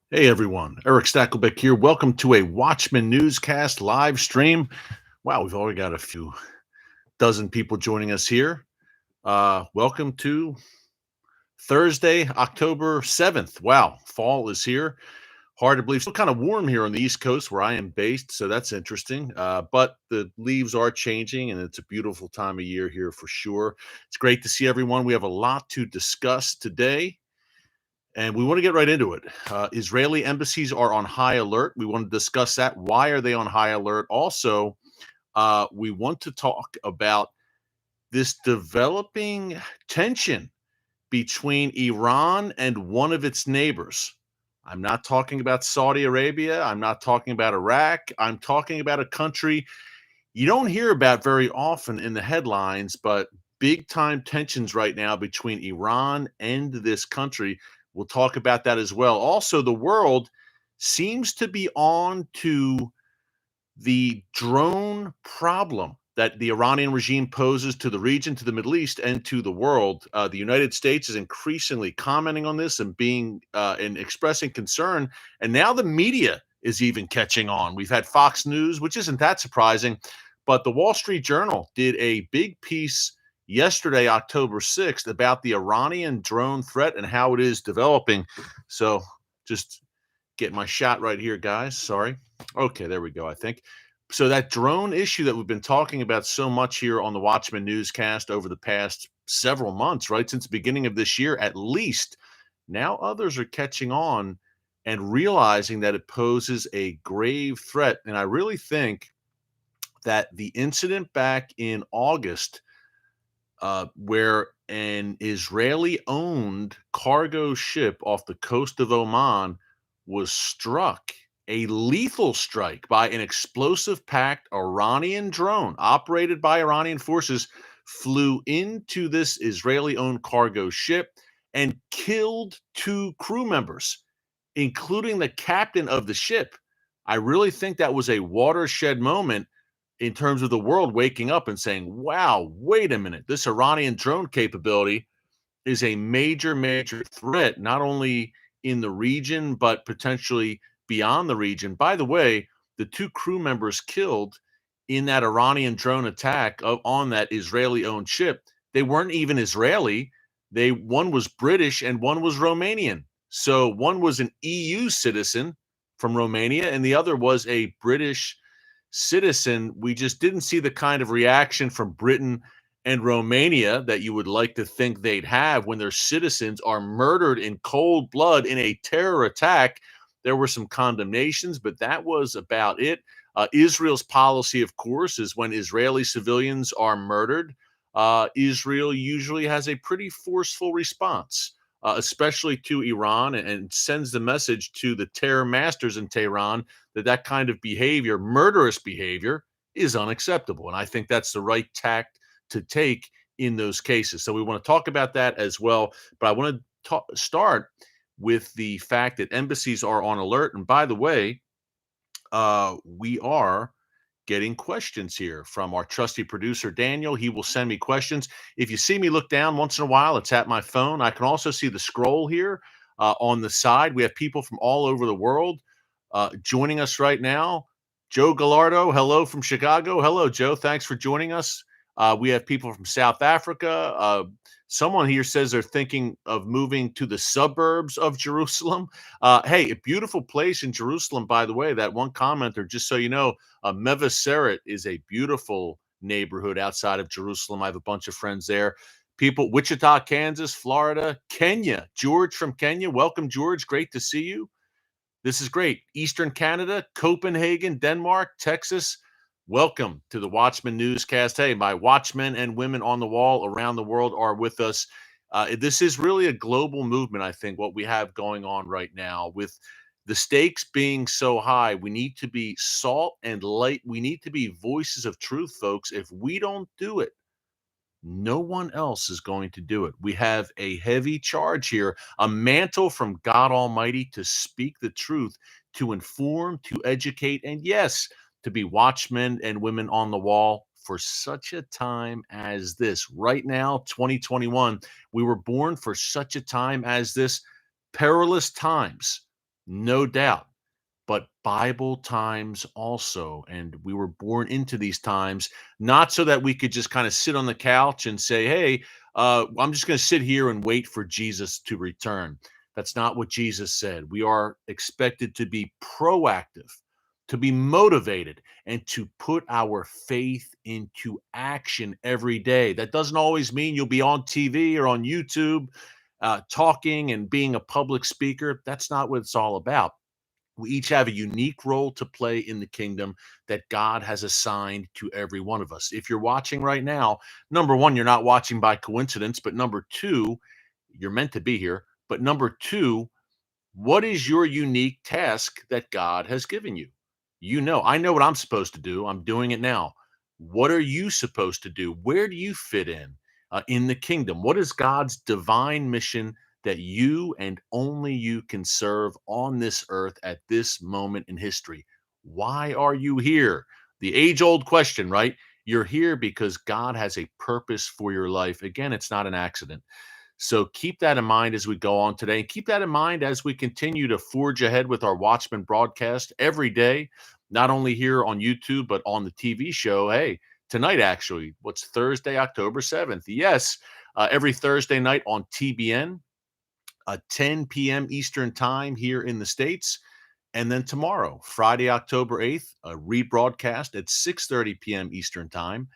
Hey everyone, Erick Stakelbeck here. Welcome to a Watchman Newscast live stream. Wow, we've already got a few dozen people joining us here. Welcome to Thursday, October 7th. Wow, fall is here. Hard to believe. Still kind of warm here on the East Coast where I am based, so that's interesting. But the leaves are changing, and it's a beautiful time of year here for sure. It's great to see everyone. We have a lot to discuss today. And we want to get right into it. Israeli embassies are on high alert. We want to discuss that. Why are they on high alert? Also, we want to talk about this developing tension between Iran and one of its neighbors. I'm not talking about Saudi Arabia. I'm not talking about Iraq. I'm talking about a country you don't hear about very often in the headlines, but big time tensions right now between Iran and this country. We'll talk about that as well. Also, the world seems to be on to the drone problem that the Iranian regime poses to the region, to the Middle East, and to the world. The United States is increasingly commenting on this and being and expressing concern. And now the media is even catching on. We've had Fox News, which isn't that surprising, but the Wall Street Journal did a big piece yesterday, October 6th, about the Iranian drone threat and how it is developing. So just get my shot right here, guys. Sorry. Okay, there we go, I think. So that drone issue that we've been talking about so much here on the Watchman Newscast over the past several months, right? Since the beginning of this year, at least, now others are catching on and realizing that it poses a grave threat. And I really think that the incident back in August, where an Israeli owned cargo ship off the coast of Oman was struck, a lethal strike by an explosive packed Iranian drone operated by Iranian forces, flew into this Israeli owned cargo ship and killed two crew members, including the captain of the ship. I really think that was a watershed moment in terms of the world waking up and saying, wow, wait a minute, this Iranian drone capability is a major, major threat, not only in the region, but potentially beyond the region. By the way, the two crew members killed in that Iranian drone attack on that Israeli owned ship, they weren't even Israeli. One was British and one was Romanian. So one was an EU citizen from Romania and the other was a British citizen. We just didn't see the kind of reaction from Britain and Romania that you would like to think they'd have when their citizens are murdered in cold blood in a terror attack. There were some condemnations, but that was about it. Israel's policy, of course, is when Israeli civilians are murdered, Israel usually has a pretty forceful response, especially to Iran, and sends the message to the terror masters in Tehran that that kind of behavior, murderous behavior, is unacceptable. And I think that's the right tact to take in those cases. So we want to talk about that as well. But I want to start with the fact that embassies are on alert. And by the way, we are getting questions here from our trusty producer, Daniel. He will send me questions. If you see me look down once in a while, it's at my phone. I can also see the scroll here on the side. We have people from all over the world joining us right now. Joe Gallardo, hello from Chicago. Hello, Joe. Thanks for joining us. We have people from South Africa. Someone here says they're thinking of moving to the suburbs of Jerusalem. Hey, a beautiful place in Jerusalem, by the way. That one commenter, just so you know, Mevaseret is a beautiful neighborhood outside of Jerusalem. I have a bunch of friends there. People, Wichita, Kansas, Florida, Kenya. George from Kenya. Welcome, George. Great to see you. This is great. Eastern Canada, Copenhagen, Denmark, Texas. Welcome to the Watchman Newscast. Hey, my watchmen and women on the wall around the world are with us. This is really a global movement, I think, what we have going on right now. With the stakes being so high, we need to be salt and light. We need to be voices of truth, folks. If we don't do it, no one else is going to do it. We have a heavy charge here, a mantle from God Almighty to speak the truth, to inform, to educate, and yes, to be watchmen and women on the wall for such a time as this. Right now, 2021, we were born for such a time as this. Perilous times. no doubt, but Bible times also. And we were born into these times, not so that we could just kind of sit on the couch and say, hey, I'm just going to sit here and wait for Jesus to return. That's not what Jesus said. We are expected to be proactive, to be motivated, and to put our faith into action every day. That doesn't always mean you'll be on TV or on YouTube talking and being a public speaker. That's not what it's all about. We each have a unique role to play in the kingdom that God has assigned to every one of us. If you're watching right now, number one, you're not watching by coincidence, but number two, you're meant to be here. But number two, what is your unique task that God has given you? I know what I'm supposed to do. I'm doing it now. What are you supposed to do? Where do you fit in the kingdom? What is God's divine mission that you and only you can serve on this earth at this moment in history? Why are you here? The age old question, right? You're here because God has a purpose for your life. Again, it's not an accident. So keep that in mind as we go on today. And keep that in mind as we continue to forge ahead with our Watchmen broadcast every day, not only here on YouTube, but on the TV show. Hey, tonight, actually, what's Thursday, October 7th? Yes, every Thursday night on TBN, 10 p.m. Eastern Time here in the States. And then tomorrow, Friday, October 8th, a rebroadcast at 6:30 p.m. Eastern Time.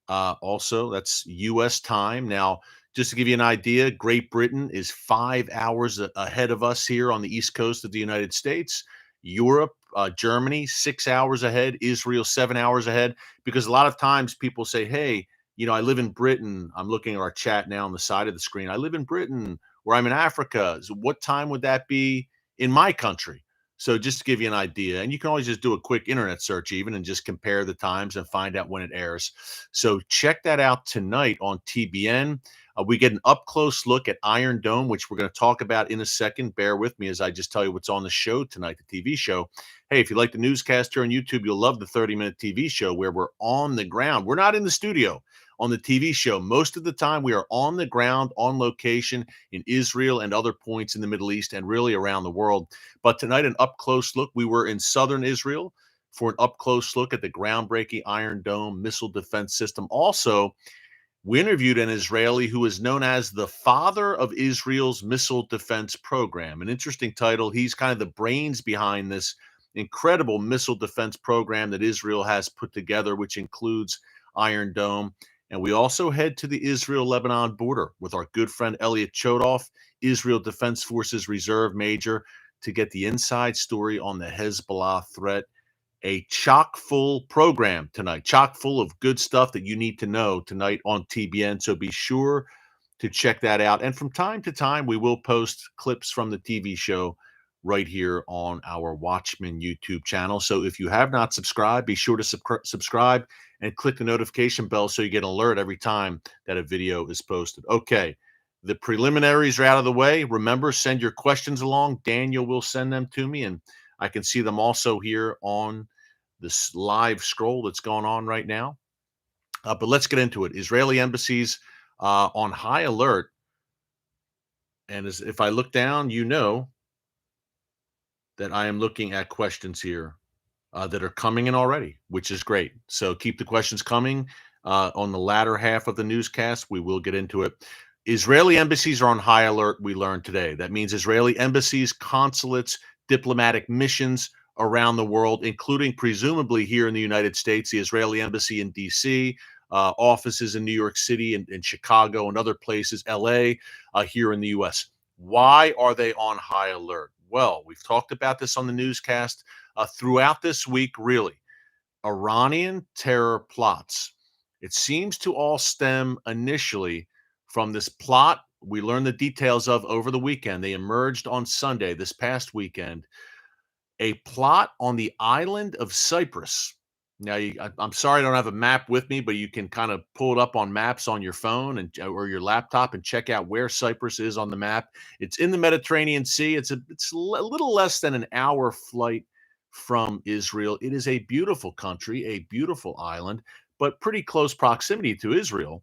Also, that's U.S. time. Now, just to give you an idea, Great Britain is 5 hours ahead of us here on the East Coast of the United States. Europe, Germany, 6 hours ahead. Israel, 7 hours ahead. Because a lot of times people say, hey, I live in Britain. I'm looking at our chat now on the side of the screen. I live in Britain or I'm in Africa. So what time would that be in my country? So just to give you an idea, and you can always just do a quick internet search even and just compare the times and find out when it airs. So check that out tonight on TBN. We get an up close look at Iron Dome, which we're going to talk about in a second. Bear with me as I just tell you what's on the show tonight, the TV show. Hey, if you like the newscast here on YouTube, you'll love the 30-minute TV show where we're on the ground. We're not in the studio on the TV show. Most of the time, we are on the ground, on location in Israel and other points in the Middle East and really around the world. But tonight, an up close look. We were in southern Israel for an up close look at the groundbreaking Iron Dome missile defense system. Also, we interviewed an Israeli who is known as the father of Israel's missile defense program. An interesting title. He's kind of the brains behind this incredible missile defense program that Israel has put together, which includes Iron Dome. And we also head to the Israel-Lebanon border with our good friend Elliot Chodoff, Israel Defense Forces Reserve Major, to get the inside story on the Hezbollah threat. A chock full program tonight, chock full of good stuff that you need to know tonight on TBN. So be sure to check that out. And from time to time, we will post clips from the TV show right here on our Watchmen YouTube channel. So if you have not subscribed, be sure to subscribe and click the notification bell so you get an alert every time that a video is posted. Okay, the preliminaries are out of the way. Remember, send your questions along. Daniel will send them to me, and I can see them also here on this live scroll that's going on right now. But let's get into it. Israeli embassies on high alert. And if I look down, that I am looking at questions here that are coming in already, which is great. So keep the questions coming. On the latter half of the newscast, we will get into it. Israeli embassies are on high alert, we learned today. That means Israeli embassies, consulates, diplomatic missions around the world, including presumably here in the United States, the Israeli embassy in D.C., offices in New York City and Chicago and other places, L.A., here in the U.S. Why are they on high alert? Well, we've talked about this on the newscast throughout this week, really. Iranian terror plots. It seems to all stem initially from this plot we learned the details of over the weekend. They emerged on Sunday, this past weekend, a plot on the island of Cyprus. Now, I'm sorry I don't have a map with me, but you can kind of pull it up on maps on your phone or your laptop and check out where Cyprus is on the map. It's in the Mediterranean Sea. It's a little less than an hour flight from Israel. It is a beautiful country, a beautiful island, but pretty close proximity to Israel.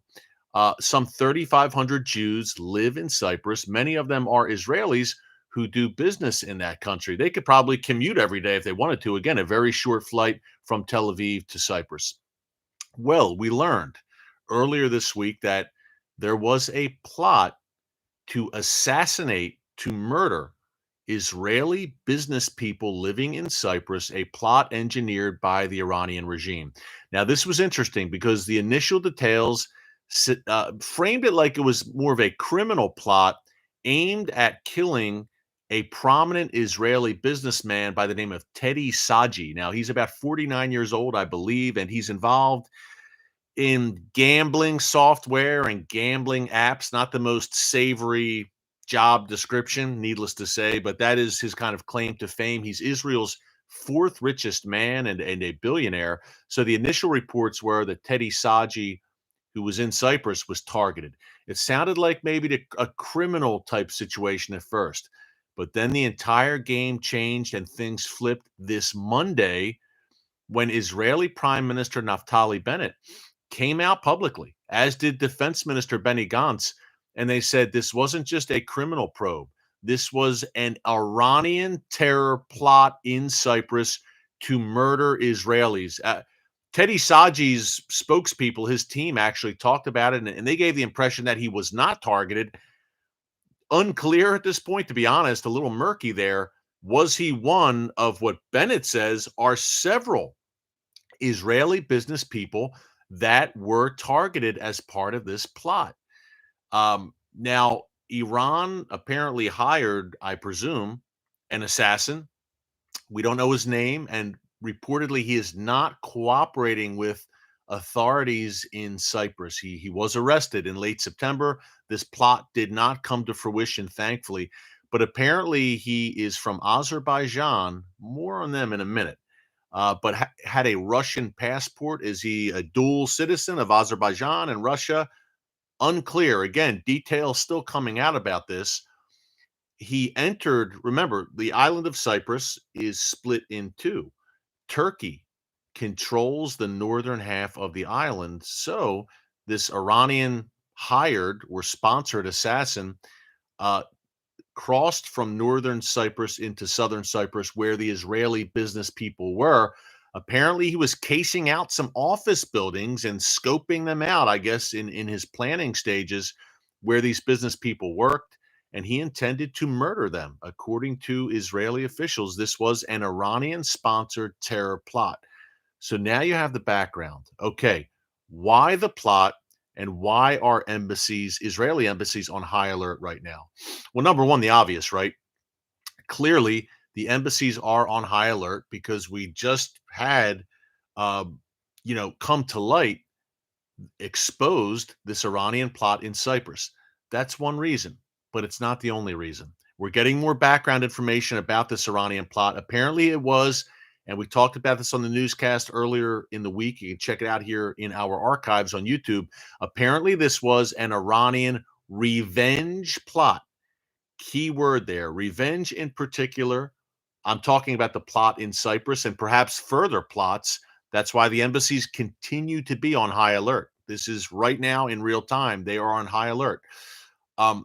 Some 3,500 Jews live in Cyprus. Many of them are Israelis who do business in that country. They could probably commute every day if they wanted to. Again, a very short flight from Tel Aviv to Cyprus. Well, we learned earlier this week that there was a plot to assassinate, to murder Israeli business people living in Cyprus, a plot engineered by the Iranian regime. Now, this was interesting because the initial details framed it like it was more of a criminal plot aimed at killing a prominent Israeli businessman by the name of Teddy Saji. Now, he's about 49 years old, I believe, and he's involved in gambling software and gambling apps. Not the most savory job description, needless to say, but that is his kind of claim to fame. He's Israel's fourth richest man and a billionaire. So the initial reports were that Teddy Saji, who was in Cyprus, was targeted. It sounded like maybe a criminal type situation at first, but then the entire game changed and things flipped this Monday when Israeli Prime Minister Naftali Bennett came out publicly, as did Defense Minister Benny Gantz, and they said this wasn't just a criminal probe. This was an Iranian terror plot in Cyprus to murder Israelis. Teddy Saji's spokespeople, his team actually talked about it, and they gave the impression that he was not targeted. Unclear at this point, to be honest, a little murky there. Was he one of what Bennett says are several Israeli business people that were targeted as part of this plot? Now, Iran apparently hired, I presume, an assassin. We don't know his name, and reportedly he is not cooperating with authorities in Cyprus. He was arrested in late September. This plot did not come to fruition, thankfully, but apparently he is from Azerbaijan. More on them in a minute. But had a Russian passport. Is he a dual citizen of Azerbaijan and Russia? Unclear. Again, details still coming out about this. He entered, remember, the island of Cyprus is split in two. Turkey controls the northern half of the island. So this Iranian hired or sponsored assassin uh, crossed from northern Cyprus into southern Cyprus, where the Israeli business people were. Apparently, he was casing out some office buildings and scoping them out, I guess, in his planning stages where these business people worked, and he intended to murder them. According to Israeli officials, this was an Iranian-sponsored terror plot. So now you have the background. Okay, why the plot? And why are embassies, Israeli embassies, on high alert right now? Well, number one, the obvious, right? Clearly, the embassies are on high alert because we just had, come to light, exposed this Iranian plot in Cyprus. That's one reason, but it's not the only reason. We're getting more background information about this Iranian plot. Apparently, it was, and we talked about this on the newscast earlier in the week. You can check it out here in our archives on YouTube. Apparently, this was an Iranian revenge plot. Key word there, revenge in particular. I'm talking about the plot in Cyprus and perhaps further plots. That's why the embassies continue to be on high alert. This is right now in real time. They are on high alert.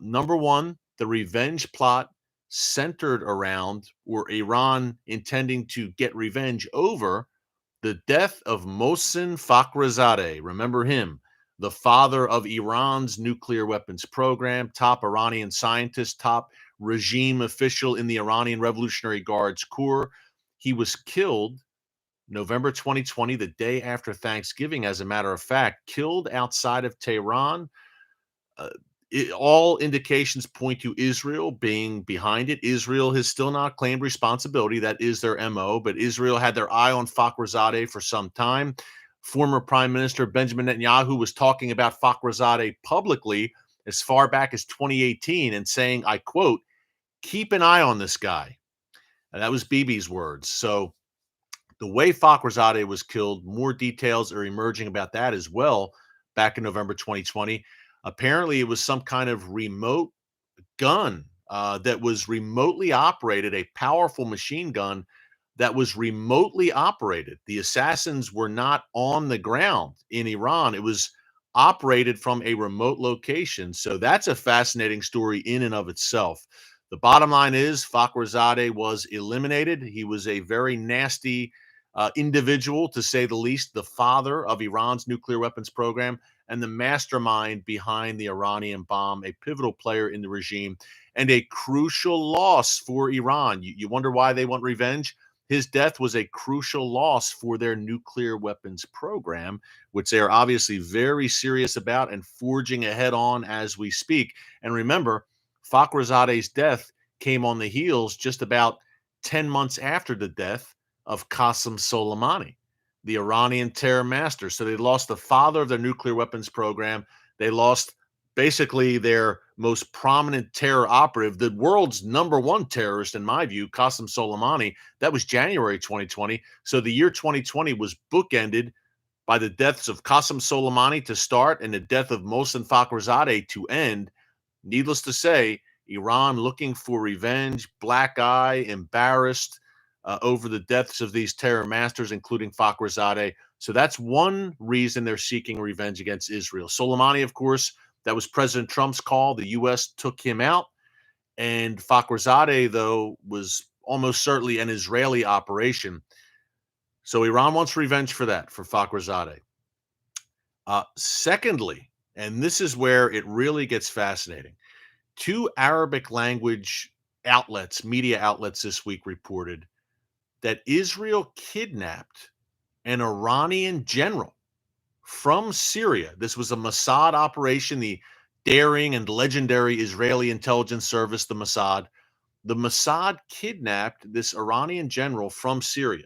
Number one, the revenge plot centered around, or Iran intending to get revenge over, the death of Mohsen Fakhrizadeh. Remember him, the father of Iran's nuclear weapons program, top Iranian scientist, top regime official in the Iranian Revolutionary Guards Corps. He was killed November 2020, the day after Thanksgiving, as a matter of fact, killed outside of Tehran. Uh, all indications point to Israel being behind it. Israel has still not claimed responsibility. That is their MO, but Israel had their eye on Fakhrizadeh for some time. Former Prime Minister Benjamin Netanyahu was talking about Fakhrizadeh publicly as far back as 2018 and saying, I quote, keep an eye on this guy. And that was Bibi's words. So the way Fakhrizadeh was killed, more details are emerging about that as well back in November 2020. Apparently, it was some kind of remote gun that was remotely operated, a powerful machine gun that was remotely operated. The assassins were not on the ground in Iran. It was operated from a remote location. So that's a fascinating story in and of itself. The bottom line is Fakhrizadeh was eliminated. He was a very nasty individual, to say the least, the father of Iran's nuclear weapons program and the mastermind behind the Iranian bomb, a pivotal player in the regime and a crucial loss for Iran. You wonder why they want revenge? His death was a crucial loss for their nuclear weapons program, which they are obviously very serious about and forging ahead on as we speak. And remember, Fakhrizadeh's death came on the heels just about 10 months after the death of Qasem Soleimani, the Iranian terror master. So they lost the father of their nuclear weapons program. They lost basically their most prominent terror operative, the world's number one terrorist, in my view, Qasem Soleimani. That was January 2020. So the year 2020 was bookended by the deaths of Qasem Soleimani to start and the death of Mohsen Fakhrizadeh to end. Needless to say, Iran looking for revenge, black eye, embarrassed over the deaths of these terror masters, including Fakhrizadeh. So that's one reason they're seeking revenge against Israel. Soleimani, of course, that was President Trump's call. The U.S. took him out. And Fakhrizadeh, though, was almost certainly an Israeli operation. So Iran wants revenge for that, for Fakhrizadeh. Secondly, and this is where it really gets fascinating, two Arabic language outlets, media outlets this week reported that Israel kidnapped an Iranian general from Syria. This was a Mossad operation, the daring and legendary Israeli intelligence service, the Mossad. The Mossad kidnapped this Iranian general from Syria,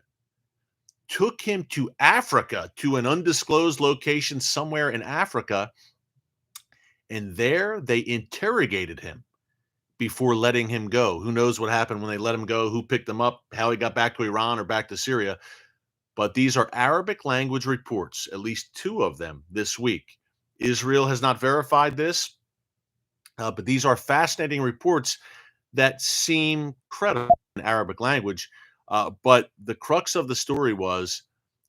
took him to Africa, to an undisclosed location somewhere in Africa, and there they interrogated him before letting him go. Who knows what happened when they let him go, who picked him up, how he got back to Iran or back to Syria. But these are Arabic language reports, at least two of them this week. Israel has not verified this, but these are fascinating reports that seem credible in Arabic language. But the crux of the story was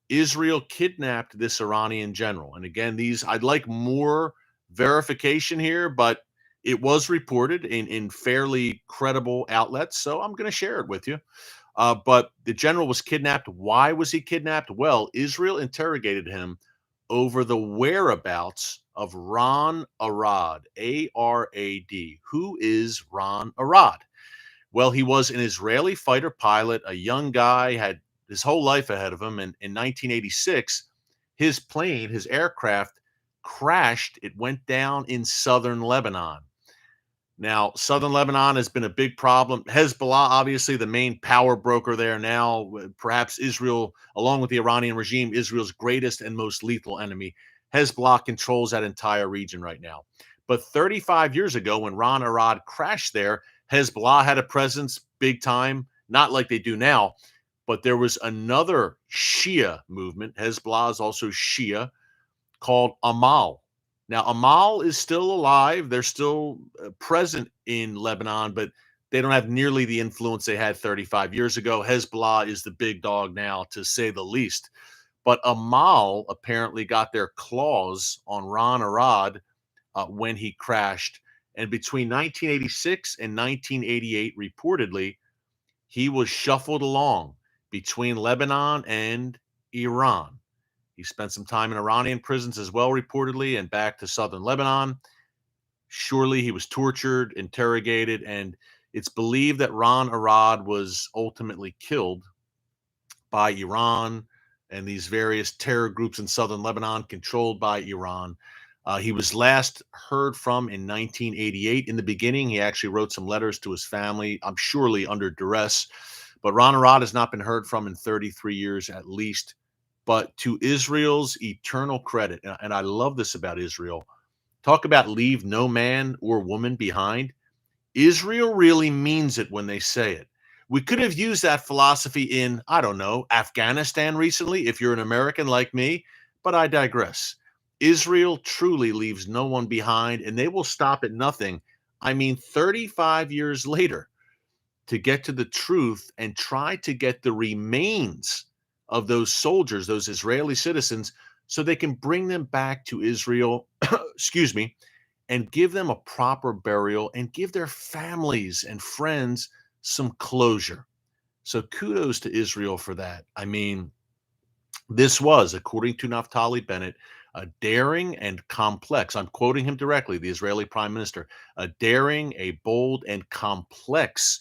Israel kidnapped this Iranian general. And again, I'd like more verification here, but it was reported in fairly credible outlets, so I'm going to share it with you. But the general was kidnapped. Why was he kidnapped? Well, Israel interrogated him over the whereabouts of Ron Arad, A-R-A-D. Who is Ron Arad? Well, he was an Israeli fighter pilot, a young guy, had his whole life ahead of him. And in 1986, his plane, his aircraft crashed. It went down in southern Lebanon. Now, southern Lebanon has been a big problem. Hezbollah, obviously, the main power broker there now, perhaps Israel, along with the Iranian regime, Israel's greatest and most lethal enemy. Hezbollah controls that entire region right now. But 35 years ago, when Ron Arad crashed there, Hezbollah had a presence big time, not like they do now, but there was another Shia movement. Hezbollah is also Shia, called Amal. Now, Amal is still alive. They're still present in Lebanon, but they don't have nearly the influence they had 35 years ago. Hezbollah is the big dog now, to say the least. But Amal apparently got their claws on Ron Arad when he crashed. And between 1986 and 1988, reportedly, he was shuffled along between Lebanon and Iran. He spent some time in Iranian prisons as well, reportedly, and back to southern Lebanon. Surely he was tortured, interrogated, and it's believed that Ron Arad was ultimately killed by Iran and these various terror groups in southern Lebanon controlled by Iran. He was last heard from in 1988. In the beginning, he actually wrote some letters to his family, I'm surely under duress. But Ron Arad has not been heard from in 33 years at least. But to Israel's eternal credit, and I love this about Israel, talk about leave no man or woman behind. Israel really means it when they say it. We could have used that philosophy in, I don't know, Afghanistan recently, if you're an American like me, but I digress. Israel truly leaves no one behind, and they will stop at nothing. I mean, 35 years later, to get to the truth and try to get the remains of those soldiers, those Israeli citizens, so they can bring them back to Israel, excuse me, and give them a proper burial and give their families and friends some closure. So kudos to Israel for that. I mean, this was, according to Naftali Bennett, a daring and complex, I'm quoting him directly, the Israeli prime minister, a daring, a bold, and complex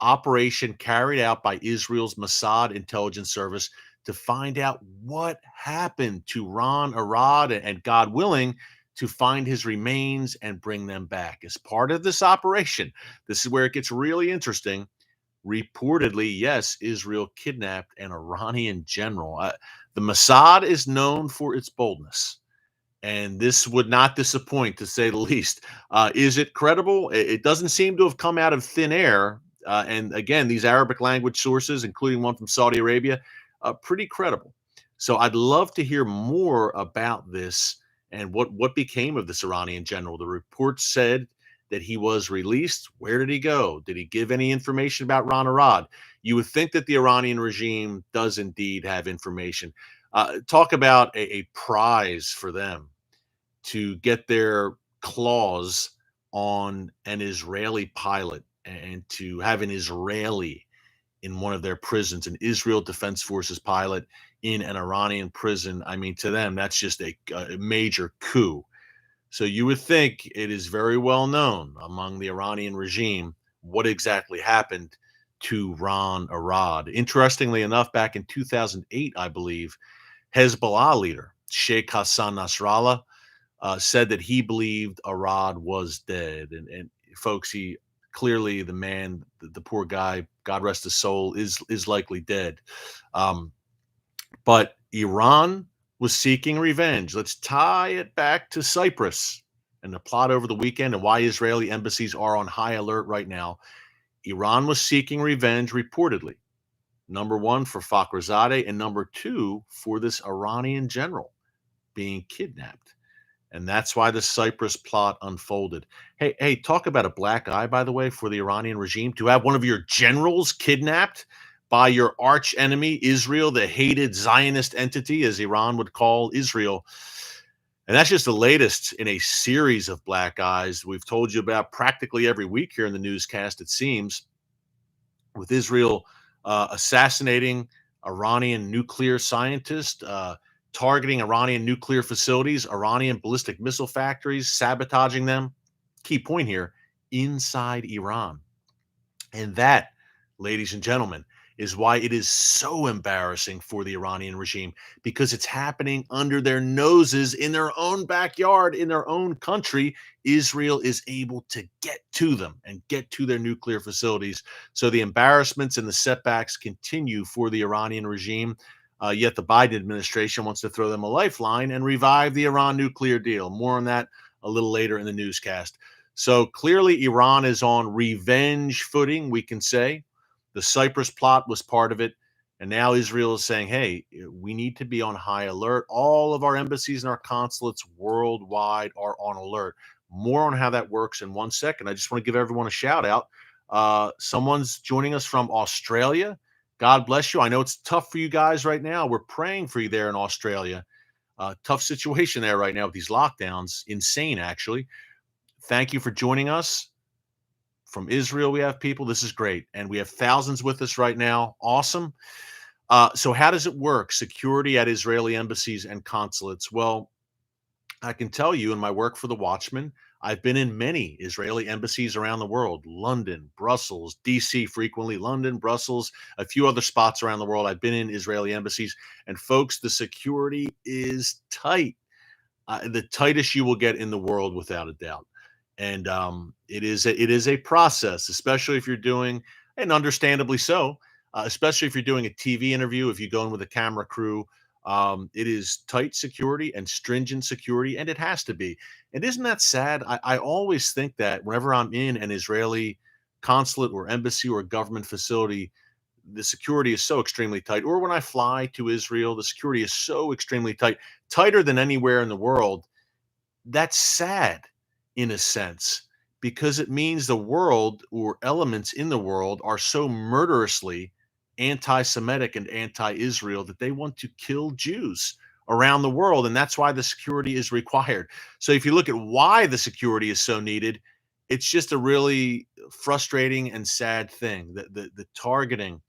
operation carried out by Israel's Mossad intelligence service to find out what happened to Ron Arad and, God willing, to find his remains and bring them back. As part of this operation, this is where it gets really interesting. Reportedly, yes, Israel kidnapped an Iranian general. The Mossad is known for its boldness, and this would not disappoint, to say the least. Is it credible? It doesn't seem to have come out of thin air. And again, these Arabic language sources, including one from Saudi Arabia, pretty credible. So I'd love to hear more about this and what became of this Iranian general. The report said that he was released. Where did he go? Did he give any information about Ron Arad? You would think that the Iranian regime does indeed have information. Talk about a prize for them to get their claws on an Israeli pilot and to have an Israeli in one of their prisons, an Israel Defense Forces pilot in an Iranian prison. I mean, to them, that's just a major coup. So you would think it is very well known among the Iranian regime what exactly happened to Ron Arad. Interestingly enough, back in 2008, I believe, Hezbollah leader Sheikh Hassan Nasrallah said that he believed Arad was dead. And folks, he clearly, the man, the poor guy, God rest his soul, is likely dead. But Iran was seeking revenge. Let's tie it back to Cyprus and the plot over the weekend and why Israeli embassies are on high alert right now. Iran was seeking revenge, reportedly. Number one, for Fakhrizadeh, and number two, for this Iranian general being kidnapped. And that's why the Cyprus plot unfolded. Hey, talk about a black eye, by the way, for the Iranian regime to have one of your generals kidnapped by your arch enemy, Israel, the hated Zionist entity, as Iran would call Israel. And that's just the latest in a series of black eyes we've told you about practically every week here in the newscast, it seems, with Israel assassinating Iranian nuclear scientists, targeting Iranian nuclear facilities, Iranian ballistic missile factories, sabotaging them. Key point here, inside Iran. And that, ladies and gentlemen, is why it is so embarrassing for the Iranian regime, because it's happening under their noses in their own backyard, in their own country. Israel is able to get to them and get to their nuclear facilities. So the embarrassments and the setbacks continue for the Iranian regime. Yet the Biden administration wants to throw them a lifeline and revive the Iran nuclear deal. More on that a little later in the newscast. So clearly, Iran is on revenge footing, we can say. The Cyprus plot was part of it. And now Israel is saying, hey, we need to be on high alert. All of our embassies and our consulates worldwide are on alert. More on how that works in 1 second. I just want to give everyone a shout out. Someone's joining us from Australia. God bless you. I know it's tough for you guys right now. We're praying for you there in Australia. Tough situation there right now with these lockdowns. Insane, actually. Thank you for joining us. From Israel, we have people. This is great. And we have thousands with us right now. Awesome. So how does it work? Security at Israeli embassies and consulates. Well, I can tell you in my work for the Watchman, I've been in many Israeli embassies around the world, London, Brussels, DC frequently, London, Brussels, a few other spots around the world. I've been in Israeli embassies. And folks, the security is tight. The tightest you will get in the world, without a doubt. And it is a process, especially if you're doing, and understandably so, especially if you're doing a TV interview, if you go in with a camera crew. It is tight security and stringent security, and it has to be. And isn't that sad? I always think that whenever I'm in an Israeli consulate or embassy or government facility, the security is so extremely tight. Or when I fly to Israel, the security is so extremely tight, tighter than anywhere in the world. That's sad in a sense, because it means the world, or elements in the world, are so murderously anti-Semitic and anti-Israel that they want to kill Jews around the world, and that's why the security is required. So if you look at why the security is so needed, it's just a really frustrating and sad thing. The targeting,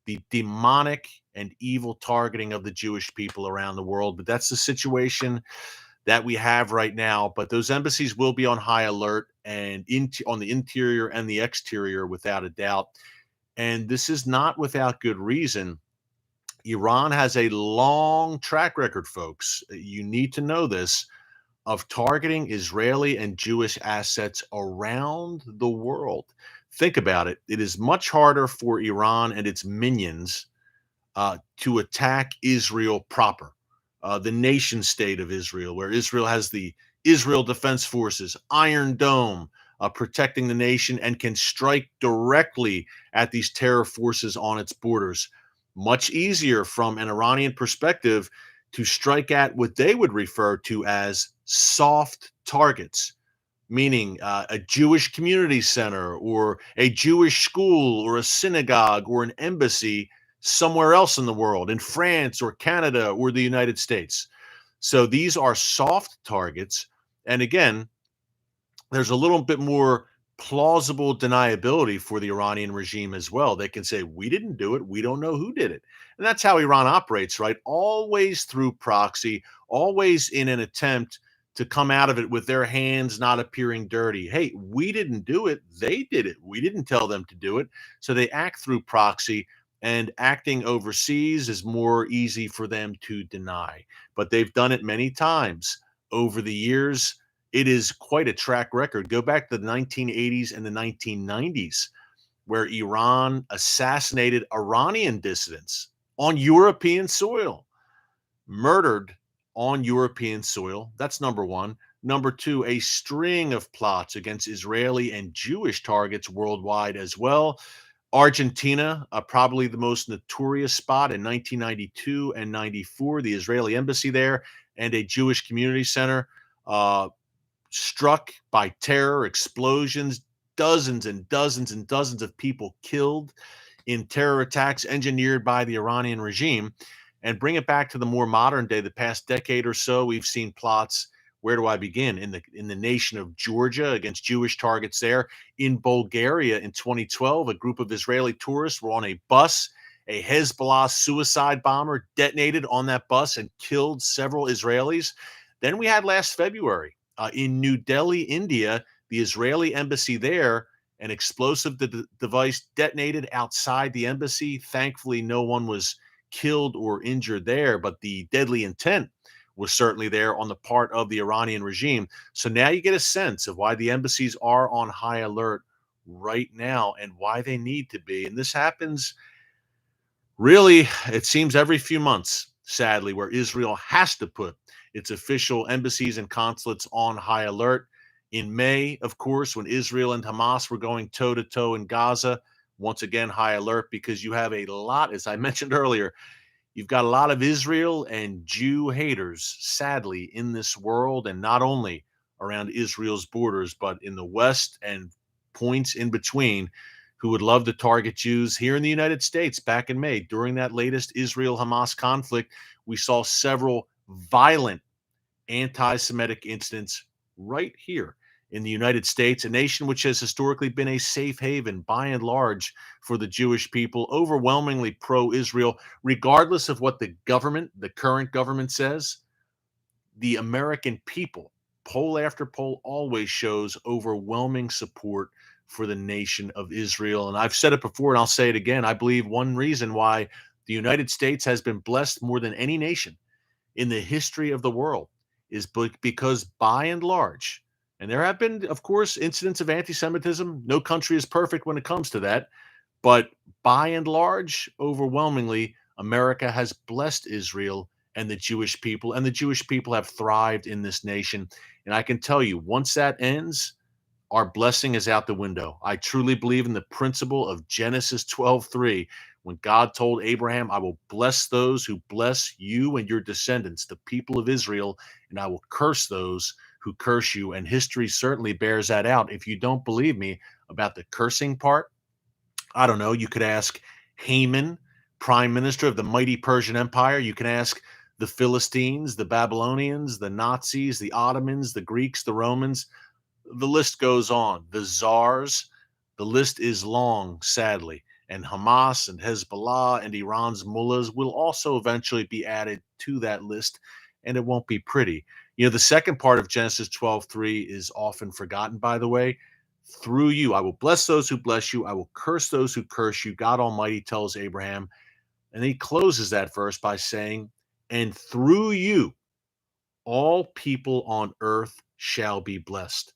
the demonic and evil targeting of the Jewish people around the world. But that's the situation that we have right now. But those embassies will be on high alert and on the interior and the exterior, without a doubt. And this is not without good reason. Iran has a long track record, folks. You need to know this, of targeting Israeli and Jewish assets around the world. Think about it. It is much harder for Iran and its minions to attack Israel proper, the nation state of Israel, where Israel has the Israel Defense Forces, Iron Dome, protecting the nation, and can strike directly at these terror forces on its borders. Much easier from an Iranian perspective to strike at what they would refer to as soft targets, meaning a Jewish community center or a Jewish school or a synagogue or an embassy somewhere else in the world, in France or Canada or the United States. So these are soft targets. And again, there's a little bit more plausible deniability for the Iranian regime as well. They can say, we didn't do it. We don't know who did it. And that's how Iran operates, right? Always through proxy, always in an attempt to come out of it with their hands not appearing dirty. Hey, we didn't do it. They did it. We didn't tell them to do it. So they act through proxy, and acting overseas is more easy for them to deny. But they've done it many times over the years. It is quite a track record. Go back to the 1980s and the 1990s, where Iran assassinated Iranian dissidents on European soil, murdered on European soil. That's number one. Number two, a string of plots against Israeli and Jewish targets worldwide as well. Argentina, probably the most notorious spot in 1992 and 94, the Israeli embassy there and a Jewish community center. Struck by terror, explosions, dozens and dozens and dozens of people killed in terror attacks engineered by the Iranian regime. And bring it back to the more modern day, the past decade or so, we've seen plots. Where do I begin? In the nation of Georgia against Jewish targets there. In Bulgaria in 2012, a group of Israeli tourists were on a bus. A Hezbollah suicide bomber detonated on that bus and killed several Israelis. Then we had last February in New Delhi, India, the Israeli embassy there, an explosive device detonated outside the embassy. Thankfully, no one was killed or injured there, but the deadly intent was certainly there on the part of the Iranian regime. So now you get a sense of why the embassies are on high alert right now and why they need to be. And this happens really, it seems, every few months, sadly, where Israel has to put its official embassies and consulates on high alert. In May, of course, when Israel and Hamas were going toe to toe in Gaza, once again, high alert, because you have a lot, as I mentioned earlier, you've got a lot of Israel and Jew haters, sadly, in this world, and not only around Israel's borders, but in the West and points in between, who would love to target Jews here in the United States. Back in May, during that latest Israel-Hamas conflict, we saw several violent anti-Semitic incidents right here in the United States, a nation which has historically been a safe haven by and large for the Jewish people, overwhelmingly pro-Israel, regardless of what the government, the current government, says. The American people, poll after poll, always shows overwhelming support for the nation of Israel. And I've said it before and I'll say it again. I believe one reason why the United States has been blessed more than any nation in the history of the world is because, by and large, and there have been, of course, incidents of anti-Semitism. No country is perfect when it comes to that. But by and large, overwhelmingly, America has blessed Israel and the Jewish people, and the Jewish people have thrived in this nation. And I can tell you, once that ends, our blessing is out the window. I truly believe in the principle of Genesis 12:3, when God told Abraham, I will bless those who bless you and your descendants, the people of Israel, and I will curse those who curse you. And history certainly bears that out. If you don't believe me about the cursing part, I don't know. You could ask Haman, prime minister of the mighty Persian Empire. You can ask the Philistines, the Babylonians, the Nazis, the Ottomans, the Greeks, the Romans. The list goes on. The czars, the list is long, sadly. And Hamas and Hezbollah and Iran's mullahs will also eventually be added to that list, and it won't be pretty. The second part of Genesis 12:3 is often forgotten, by the way. Through you, I will bless those who bless you. I will curse those who curse you. God Almighty tells Abraham. And he closes that verse by saying, and through you, all people on earth shall be blessed.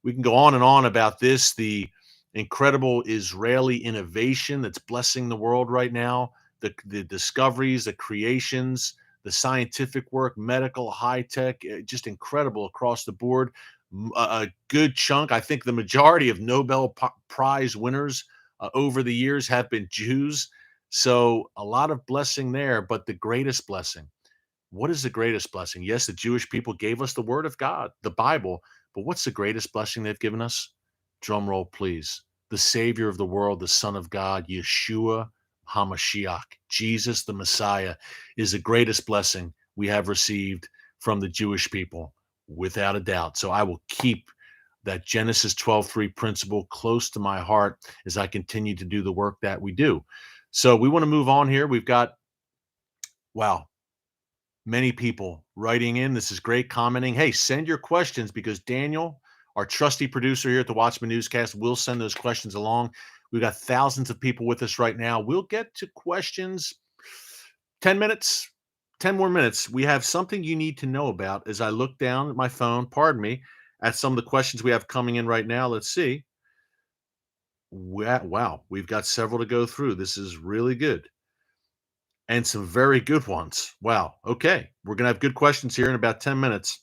We can go on and on about this, the incredible Israeli innovation that's blessing the world right now, the discoveries, the creations, the scientific work, medical, high tech, just incredible across the board. A good chunk, I think the majority of Nobel Prize winners over the years have been Jews. So a lot of blessing there, but the greatest blessing, what is the greatest blessing? Yes, the Jewish people gave us the word of God, the Bible, but what's the greatest blessing they've given us? Drum roll, please. The Savior of the world, the Son of God, Yeshua HaMashiach, Jesus the Messiah, is the greatest blessing we have received from the Jewish people, without a doubt. So I will keep that Genesis 12:3 principle close to my heart as I continue to do the work that we do. So we want to move on here. We've got, wow, many people writing in. This is great, commenting. Hey, send your questions because Daniel, our trusty producer here at the Watchman Newscast, will send those questions along. We've got thousands of people with us right now. We'll get to questions 10 minutes, 10 more minutes. We have something you need to know about as I look down at my phone, pardon me, at some of the questions we have coming in right now. Let's see. Wow, we've got several to go through. This is really good. And some very good ones. Wow. Okay. We're going to have good questions here in about 10 minutes.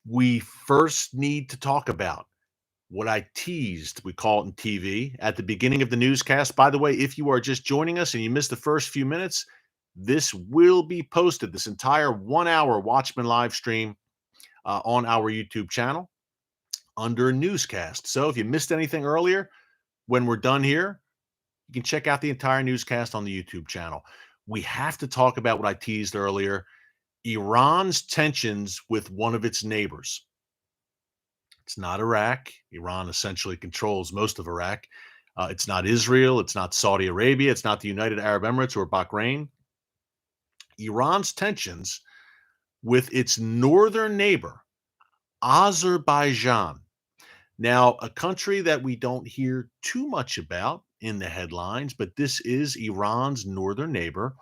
We first need to talk about what I teased, we call it in TV, at the beginning of the newscast. By the way, if you are just joining us and you missed the first few minutes, this will be posted, this entire 1 hour Watchman live stream on our YouTube channel under newscast. So if you missed anything earlier, when we're done here, you can check out the entire newscast on the YouTube channel. We have to talk about what I teased earlier, Iran's tensions with one of its neighbors. It's not Iraq. Iran essentially controls most of Iraq. It's not Israel. It's not Saudi Arabia. It's not the United Arab Emirates or Bahrain. Iran's tensions with its northern neighbor, Azerbaijan. Now, a country that we don't hear too much about in the headlines, but this is Iran's northern neighbor.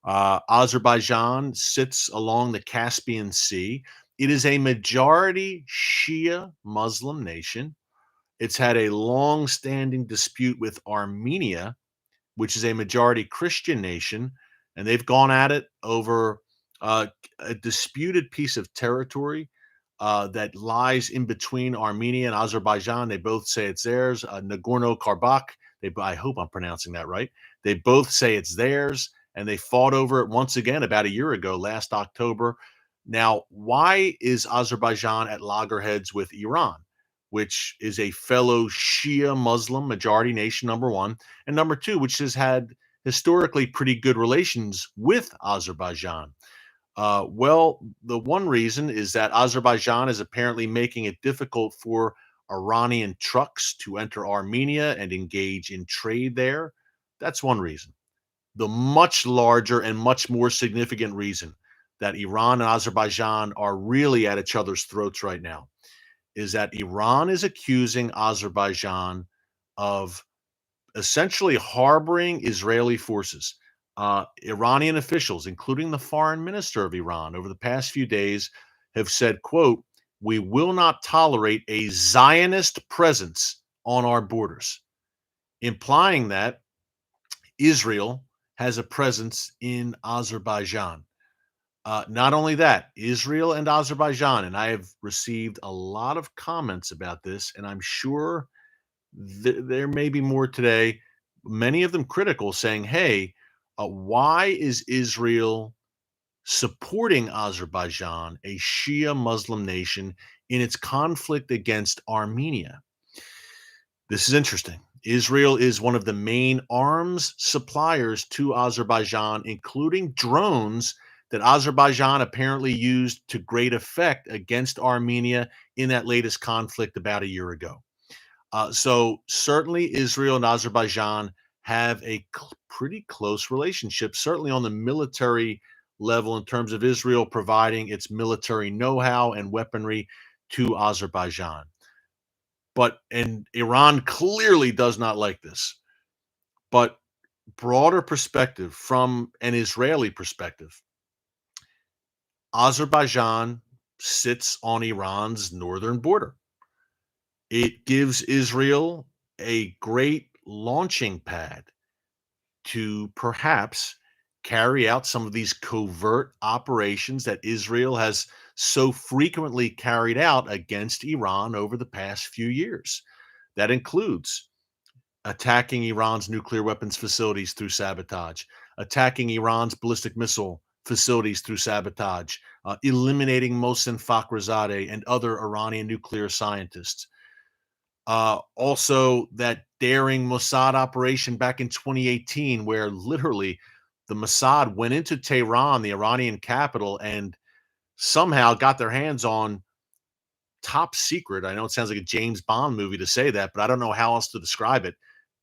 Azerbaijan sits along the Caspian Sea. It is a majority Shia Muslim nation. It's had a long-standing dispute with Armenia, which is a majority Christian nation, and they've gone at it over a disputed piece of territory that lies in between Armenia and Azerbaijan. They both say it's theirs. Nagorno-Karabakh. I hope I'm pronouncing that right. They both say it's theirs, and they fought over it once again about a year ago, last October. Now, why is Azerbaijan at loggerheads with Iran, which is a fellow Shia Muslim majority nation, number one, and number two, which has had historically pretty good relations with Azerbaijan? Well, the one reason is that Azerbaijan is apparently making it difficult for Iranian trucks to enter Armenia and engage in trade there. That's one reason. The much larger and much more significant reason that Iran and Azerbaijan are really at each other's throats right now is that Iran is accusing Azerbaijan of essentially harboring Israeli forces. Iranian officials, including the foreign minister of Iran, over the past few days have said, quote, "We will not tolerate a Zionist presence on our borders," implying that Israel has a presence in Azerbaijan. Not only that, Israel and Azerbaijan, and I have received a lot of comments about this, and I'm sure there may be more today, many of them critical, saying, hey, why is Israel supporting Azerbaijan, a Shia Muslim nation, in its conflict against Armenia? This is interesting. Israel is one of the main arms suppliers to Azerbaijan, including drones that Azerbaijan apparently used to great effect against Armenia in that latest conflict about a year ago. So certainly Israel and Azerbaijan have a pretty close relationship, certainly on the military level, in terms of Israel providing its military know-how and weaponry to Azerbaijan. And Iran clearly does not like this. But broader perspective, from an Israeli perspective, Azerbaijan sits on Iran's northern border. It gives Israel a great launching pad to perhaps carry out some of these covert operations that Israel has so frequently carried out against Iran over the past few years. That includes attacking Iran's nuclear weapons facilities through sabotage, attacking Iran's ballistic missile facilities through sabotage, eliminating Mohsen Fakhrizadeh and other Iranian nuclear scientists. Also, that daring Mossad operation back in 2018, where literally the Mossad went into Tehran, the Iranian capital, and somehow got their hands on top secret. I know it sounds like a James Bond movie to say that, but I don't know how else to describe it.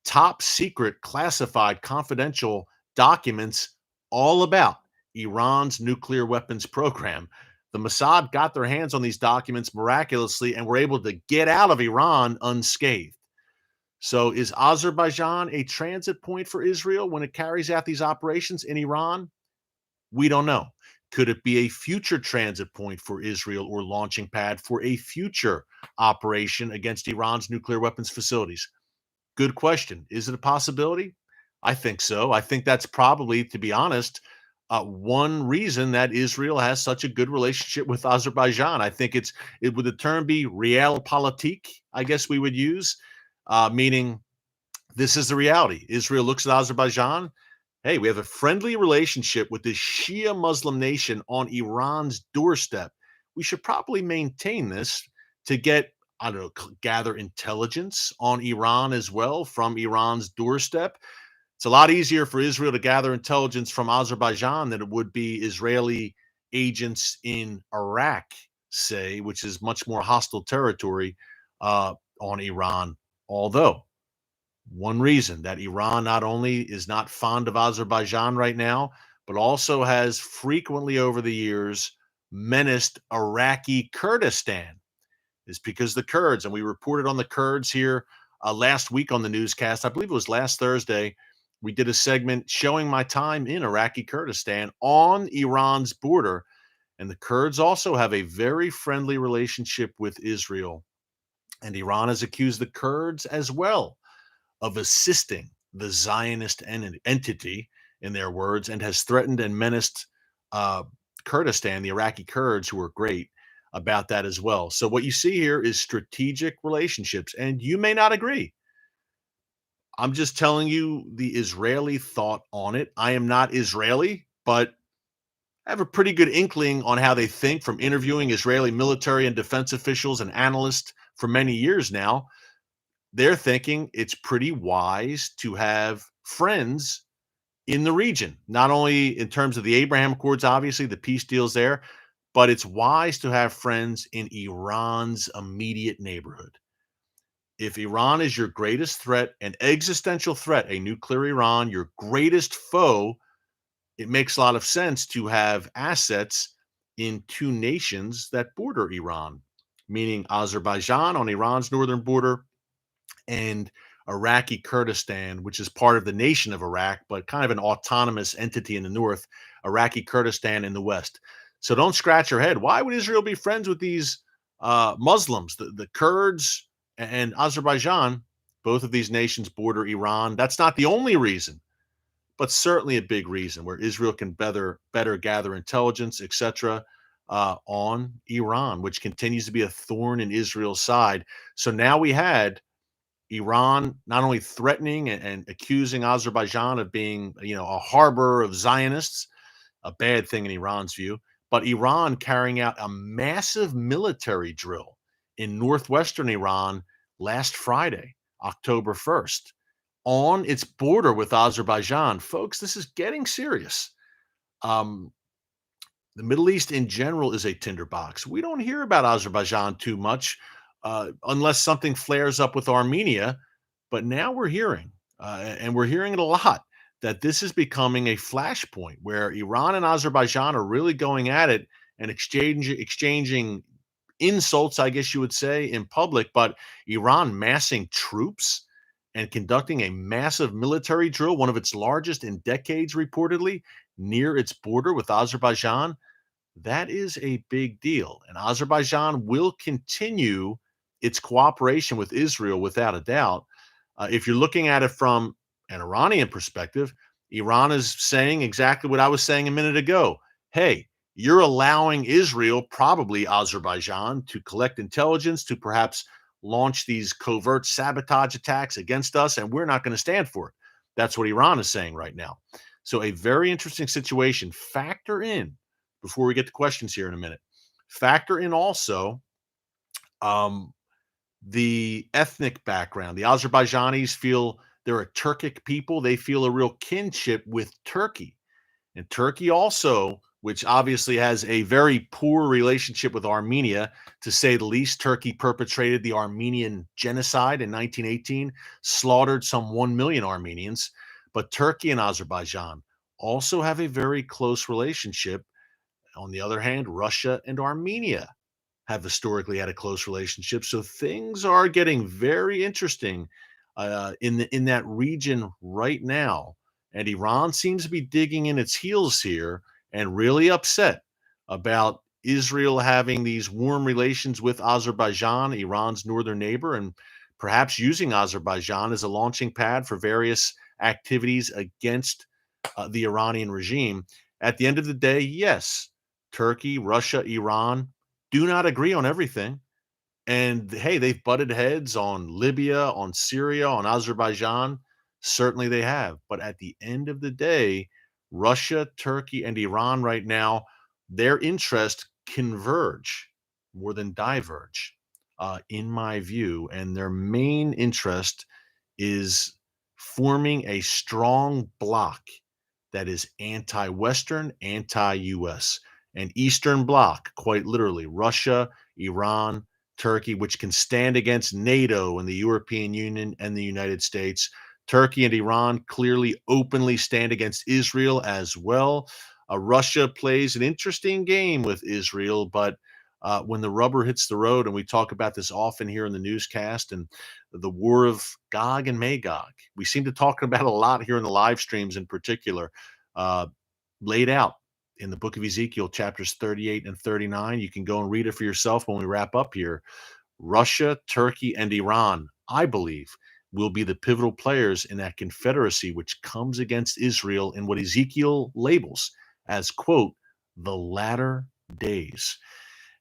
Top secret, classified, confidential documents all about Iran's nuclear weapons program. The Mossad got their hands on these documents miraculously and were able to get out of Iran unscathed. So is Azerbaijan a transit point for Israel when it carries out these operations in Iran? We don't know. Could it be a future transit point for Israel or launching pad for a future operation against Iran's nuclear weapons facilities? Good question. Is it a possibility? I think so. I think that's probably, to be honest, one reason that Israel has such a good relationship with Azerbaijan. I think it would the term be realpolitik, I guess we would use, meaning this is the reality. Israel looks at Azerbaijan. Hey, we have a friendly relationship with this Shia Muslim nation on Iran's doorstep. We should probably maintain this to get, I don't know, gather intelligence on Iran as well from Iran's doorstep. It's a lot easier for Israel to gather intelligence from Azerbaijan than it would be Israeli agents in Iraq, say, which is much more hostile territory on Iran. Although, one reason that Iran not only is not fond of Azerbaijan right now, but also has frequently over the years menaced Iraqi Kurdistan is because the Kurds, and we reported on the Kurds here last week on the newscast. I believe it was last Thursday. We did a segment showing my time in Iraqi Kurdistan on Iran's border. And the Kurds also have a very friendly relationship with Israel. And Iran has accused the Kurds as well of assisting the Zionist entity, in their words, and has threatened and menaced Kurdistan, the Iraqi Kurds, who are great, about that as well. So what you see here is strategic relationships, and you may not agree. I'm just telling you the Israeli thought on it. I am not Israeli, but I have a pretty good inkling on how they think from interviewing Israeli military and defense officials and analysts for many years now. They're thinking it's pretty wise to have friends in the region, not only in terms of the Abraham Accords, obviously, the peace deals there, but it's wise to have friends in Iran's immediate neighborhood. If Iran is your greatest threat, an existential threat, a nuclear Iran, your greatest foe, it makes a lot of sense to have assets in two nations that border Iran, meaning Azerbaijan on Iran's northern border and Iraqi Kurdistan, which is part of the nation of Iraq, but kind of an autonomous entity in the north, Iraqi Kurdistan in the west. So don't scratch your head. Why would Israel be friends with these Muslims? The Kurds and Azerbaijan, both of these nations border Iran. That's not the only reason, but certainly a big reason where Israel can better gather intelligence, etc., on Iran, which continues to be a thorn in Israel's side. So now we had Iran not only threatening and accusing Azerbaijan of being, a harbor of Zionists, a bad thing in Iran's view, but Iran carrying out a massive military drill in northwestern Iran last Friday. October 1st on its border with Azerbaijan. Folks, this is getting serious. Um, the Middle East in general is a tinderbox. We don't hear about Azerbaijan too much unless something flares up with Armenia. But now we're hearing, and we're hearing it a lot, that this is becoming a flashpoint where Iran and Azerbaijan are really going at it and exchanging insults, I guess you would say, in public. But Iran massing troops and conducting a massive military drill, one of its largest in decades, reportedly, near its border with Azerbaijan. That is a big deal. And Azerbaijan will continue its cooperation with Israel without a doubt. If you're looking at it from an Iranian perspective, Iran is saying exactly what I was saying a minute ago. Hey, you're allowing Israel, probably Azerbaijan, to collect intelligence, to perhaps launch these covert sabotage attacks against us, and we're not going to stand for it. That's what Iran is saying right now. So, a very interesting situation. Factor in, before we get to questions here in a minute, factor in also um, the ethnic background. The Azerbaijanis feel they're a Turkic people. They feel a real kinship with Turkey. And Turkey also, which obviously has a very poor relationship with Armenia, to say the least. Turkey perpetrated the Armenian genocide in 1918, slaughtered some 1 million Armenians. But Turkey and Azerbaijan also have a very close relationship. On the other hand, Russia and Armenia have historically had a close relationship. So things are getting very interesting in that region right now. And Iran seems to be digging in its heels here and really upset about Israel having these warm relations with Azerbaijan, Iran's northern neighbor, and perhaps using Azerbaijan as a launching pad for various activities against the Iranian regime. At the end of the day, yes, Turkey, Russia, Iran do not agree on everything. And hey, they've butted heads on Libya, on Syria, on Azerbaijan. Certainly they have. But at the end of the day, Russia, Turkey, and Iran right now, their interests converge more than diverge, in my view. And their main interest is forming a strong bloc that is anti Western, anti US, an Eastern bloc, quite literally Russia, Iran, Turkey, which can stand against NATO and the European Union and the United States. Turkey and Iran clearly openly stand against Israel as well. Russia plays an interesting game with Israel, but when the rubber hits the road, and we talk about this often here in the newscast, and the war of Gog and Magog, we seem to talk about it a lot here in the live streams in particular, uh, laid out in the book of Ezekiel, chapters 38 and 39. You can go and read it for yourself when we wrap up here. Russia, Turkey, and Iran, I believe, will be the pivotal players in that confederacy which comes against Israel in what Ezekiel labels as, quote, the latter days.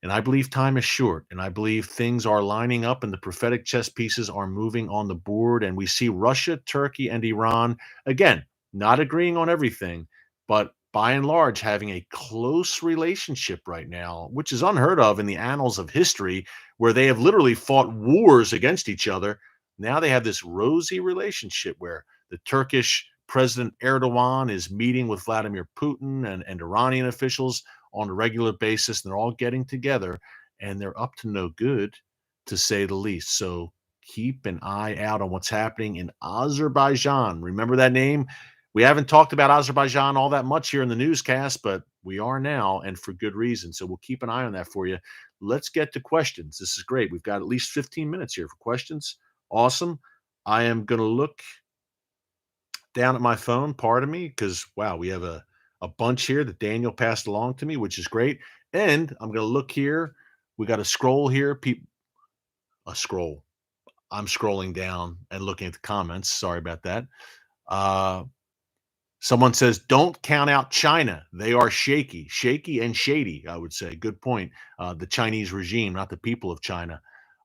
And I believe time is short, and I believe things are lining up and the prophetic chess pieces are moving on the board. And we see Russia, Turkey, and Iran, again, not agreeing on everything, but by and large having a close relationship right now, which is unheard of in the annals of history, where they have literally fought wars against each other. Now they have this rosy relationship where the Turkish President Erdogan is meeting with Vladimir Putin and Iranian officials on a regular basis, and they're all getting together, and they're up to no good, to say the least. So keep an eye out on what's happening in Azerbaijan. Remember that name? We haven't talked about Azerbaijan all that much here in the newscast, but we are now, and for good reason. So we'll keep an eye on that for you. Let's get to questions. This is great. We've got at least 15 minutes here for questions. Awesome. I am going to look down at my phone, pardon me, because wow, we have a bunch here that Daniel passed along to me, which is great. And I'm going to look here. We got a scroll here. A scroll. I'm scrolling down and looking at the comments. Sorry about that. Someone says, don't count out China. They are shaky and shady, I would say. Good point. The Chinese regime, not the people of China.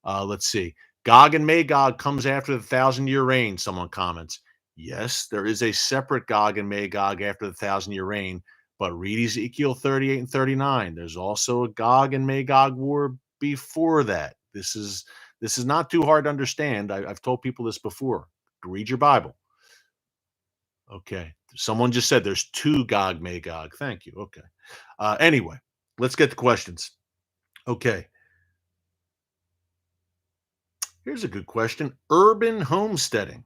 Let's see. Gog and Magog comes after the 1,000-year reign, someone comments. Yes, there is a separate Gog and Magog after the 1,000-year reign, but read Ezekiel 38 and 39. There's also a Gog and Magog war before that. This is This is not too hard to understand. I've told people this before. Read your Bible. Okay. Someone just said there's two Gog Magog. Thank you. Okay. Anyway, let's get to questions. Okay. Here's a good question. Urban homesteading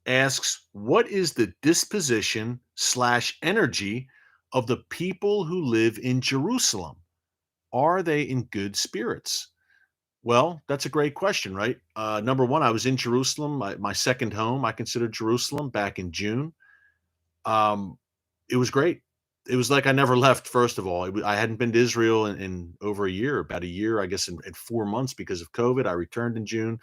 asks, what is the disposition slash energy of the people who live in Jerusalem? Are they in good spirits? Well, that's a great question, right? Number one, I was in Jerusalem, my second home. I considered Jerusalem back in June. Um, it was great. It was like I never left. First of all, I hadn't been to Israel in over a year, about a year, I guess, in 4 months because of COVID. I returned in June.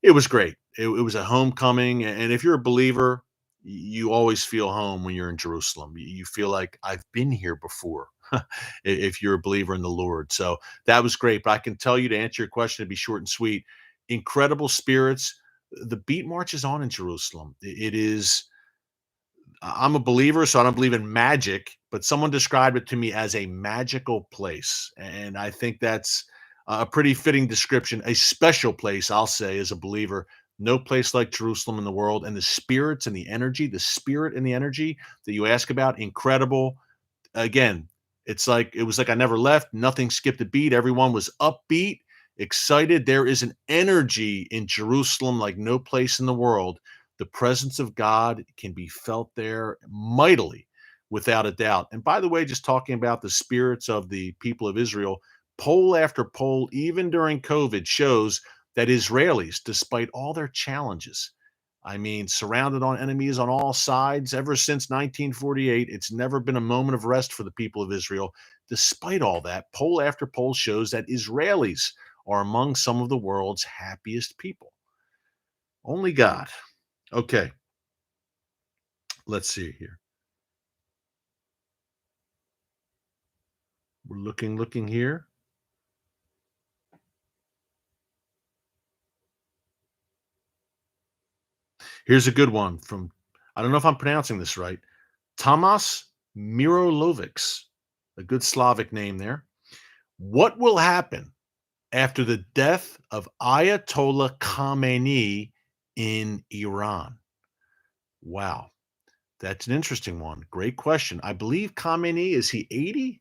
It was great. It was a homecoming, and if you're a believer, you always feel home when you're in Jerusalem. You feel like I've been here before. If you're a believer in the Lord, so that was great. But I can tell you, to answer your question, to be short and sweet, incredible spirits. The beat march is on in Jerusalem. It is. I'm a believer, so I don't believe in magic, but someone described it to me as a magical place. And I think that's a pretty fitting description. A special place, I'll say, as a believer. No place like Jerusalem in the world. And the spirits and the energy, the spirit and the energy that you ask about, incredible. Again, it was like I never left. Nothing skipped a beat. Everyone was upbeat, excited. There is an energy in Jerusalem like no place in the world. The presence of God can be felt there mightily, without a doubt. And by the way, just talking about the spirits of the people of Israel, poll after poll, even during COVID, shows that Israelis, despite all their challenges, I mean, surrounded on enemies on all sides ever since 1948, it's never been a moment of rest for the people of Israel. Despite all that, poll after poll shows that Israelis are among some of the world's happiest people. Only God. Okay, let's see here. We're looking here. Here's a good one from, I don't know if I'm pronouncing this right, Tamas Mirolovics, a good Slavic name there. What will happen after the death of Ayatollah Khamenei in Iran? Wow, that's an interesting one. Great question. I believe Khamenei, is he 80?